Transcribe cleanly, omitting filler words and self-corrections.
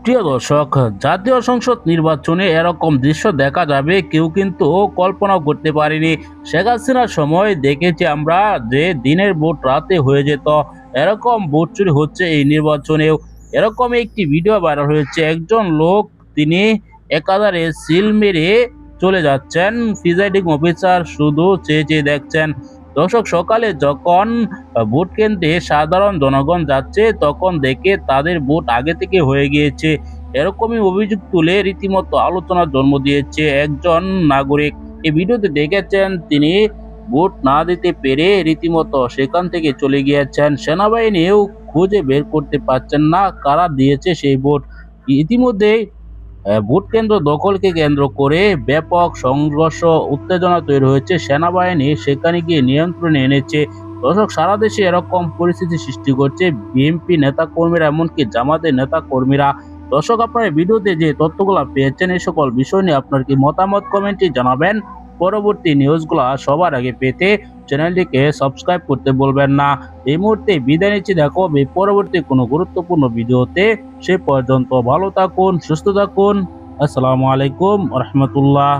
প্রিয় দর্শক, জাতীয় সংসদ নির্বাচনে এরকম দৃশ্য দেখা যাবে কেউ কিন্তু কল্পনা করতে পারেনি। শেখ হাসিনার সময় দেখেছি আমরা যে দিনের ভোট রাতে হয়ে যেত, এরকম ভোট চুরি হচ্ছে এই নির্বাচনেও। এরকম একটি ভিডিও ভাইরাল হয়েছে, একজন লোক তিনি একাধারে সিল মেরে চলে যাচ্ছেন, প্রিজাইডিং অফিসার শুধু চেয়ে চেয়ে দেখছেন। দর্শক, সকালে যখন ভোট কেন্দ্রে সাধারণ জনগণ যাচ্ছে তখন দেখে তাদের ভোট আগে থেকে হয়ে গিয়েছে। এরকমই অভিযোগ তুলে রীতিমতো আলোচনার জন্ম দিয়েছে একজন নাগরিক। এই ভিডিওতে দেখেছেন তিনি ভোট না দিতে পেরে রীতিমতো সেখান থেকে চলে গিয়েছেন। সেনাবাহিনীও খুঁজে বের করতে পারছেন না কারা দিয়েছে সেই ভোট। ইতিমধ্যে ভোট কেন্দ্র দখলকে কেন্দ্র করে ব্যাপক সংঘর্ষ উত্তেজনা তৈরি হয়েছে। সেনাবাহিনী সেখানে গিয়ে নিয়ন্ত্রণে এনেছে। দর্শক, সারা দেশে এরকম পরিস্থিতি সৃষ্টি করছে বিএনপি নেতা কর্মীরা, এমনকি জামাতের নেতা কর্মীরা। দর্শক, আপনারা ভিডিওতে যে তথ্যগুলো পেয়েছেন এই সকল বিষয় নিয়ে আপনার কি মতামত কমেন্টে জানাবেন। পরবর্তী নিউজগুলো সবার আগে পেতে চ্যানেলটিকে সাবস্ক্রাইব করতে বলবেন না। এই মুহূর্তে বিদায় নিচ্ছি, দেখা হবে পরবর্তী কোনো গুরুত্বপূর্ণ ভিডিওতে। সে পর্যন্ত ভালো থাকুন, সুস্থ থাকুন। আসসালামু আলাইকুম রহমতুল্লাহ।